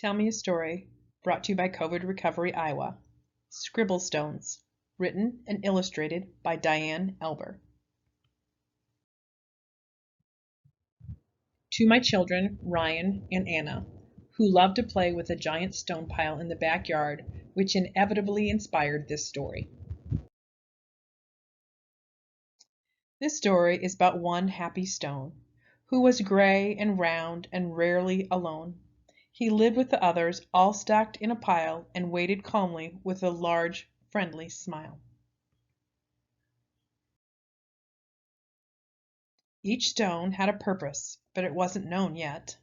Tell Me a Story, brought to you by COVID Recovery Iowa. Scribble Stones, written and illustrated by Diane Elber. To my children, Ryan and Anna, who love to play with a giant stone pile in the backyard, which inevitably inspired this story. This story is about one happy stone, who was gray and round and rarely alone. He lived with the others, all stacked in a pile, and waited calmly with a large, friendly smile. Each stone had a purpose, but it wasn't known yet.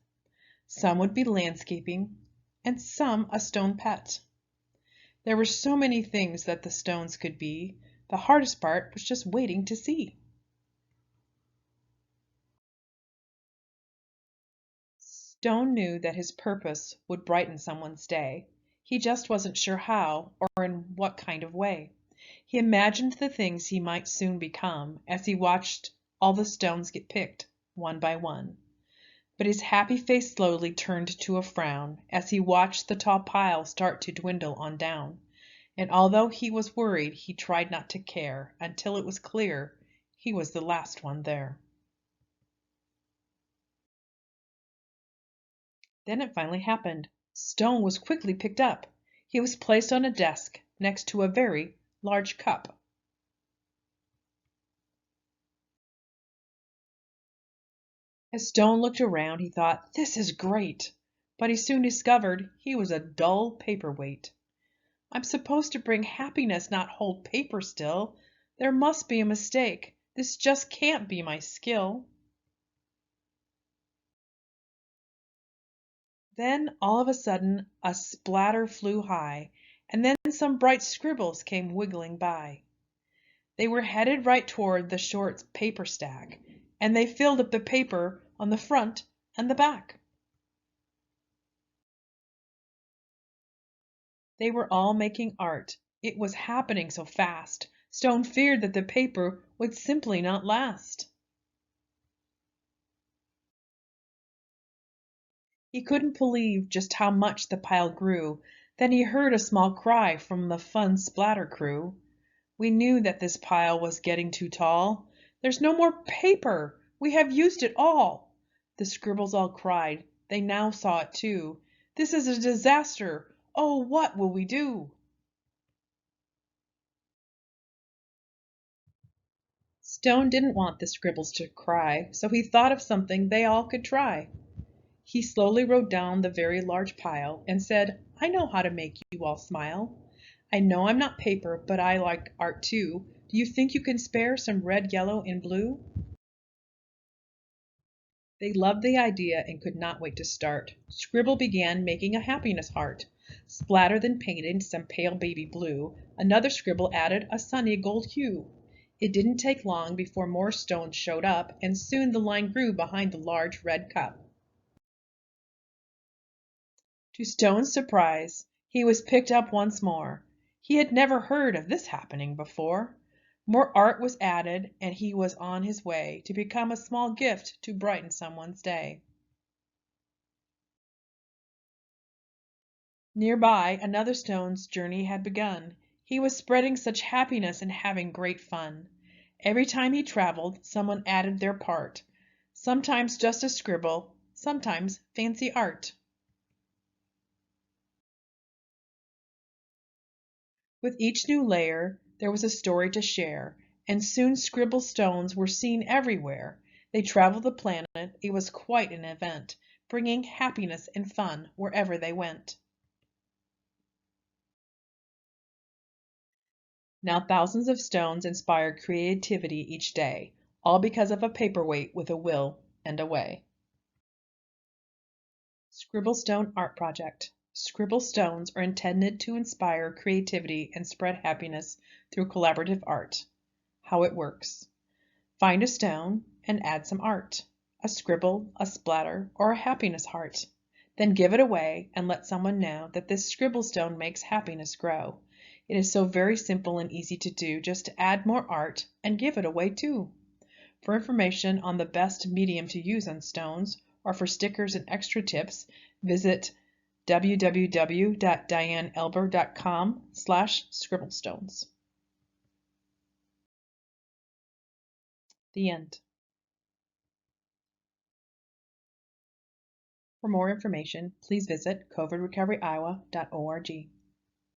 Some would be landscaping, and some a stone pet. There were so many things that the stones could be. The hardest part was just waiting to see. Stone knew that his purpose would brighten someone's day. He just wasn't sure how or in what kind of way. He imagined the things he might soon become as he watched all the stones get picked, one by one. But his happy face slowly turned to a frown as he watched the tall pile start to dwindle on down. And although he was worried, he tried not to care until it was clear he was the last one there. Then it finally happened. Stone was quickly picked up. He was placed on a desk next to a very large cup. As Stone looked around, he thought, "This is great." But he soon discovered he was a dull paperweight. "I'm supposed to bring happiness, not hold paper still. There must be a mistake. This just can't be my skill." Then all of a sudden a splatter flew high, and then some bright scribbles came wiggling by. They were headed right toward the short paper stack, and they filled up the paper on the front and the back. They were all making art. It was happening so fast. Stone feared that the paper would simply not last. He couldn't believe just how much the pile grew. Then he heard a small cry from the fun splatter crew. "We knew that this pile was getting too tall. There's no more paper. We have used it all." The scribbles all cried. They now saw it too. "This is a disaster. Oh, what will we do?" Stone didn't want the scribbles to cry, so he thought of something they all could try. He slowly wrote down the very large pile and said, "I know how to make you all smile. I know I'm not paper, but I like art too. Do you think you can spare some red, yellow, and blue?" They loved the idea and could not wait to start. Scribble began making a happiness heart. Splatter then painted some pale baby blue. Another scribble added a sunny gold hue. It didn't take long before more stones showed up, and soon the line grew behind the large red cup. To Stone's surprise, he was picked up once more. He had never heard of this happening before. More art was added, and he was on his way to become a small gift to brighten someone's day. Nearby, another stone's journey had begun. He was spreading such happiness and having great fun. Every time he traveled, someone added their part. Sometimes just a scribble, sometimes fancy art. With each new layer, there was a story to share, and soon scribble stones were seen everywhere. They traveled the planet. It was quite an event, bringing happiness and fun wherever they went. Now thousands of stones inspire creativity each day, all because of a paperweight with a will and a way. Scribble Stone Art Project. Scribble stones are intended to inspire creativity and spread happiness through collaborative art. How it works. Find a stone and add some art. A scribble, a splatter, or a happiness heart. Then give it away and let someone know that this scribble stone makes happiness grow. It is so very simple and easy to do, just to add more art and give it away too. For information on the best medium to use on stones, or for stickers and extra tips, visit www.dianeelber.com/scribblestones. The end. For more information, please visit covidrecoveryiowa.org.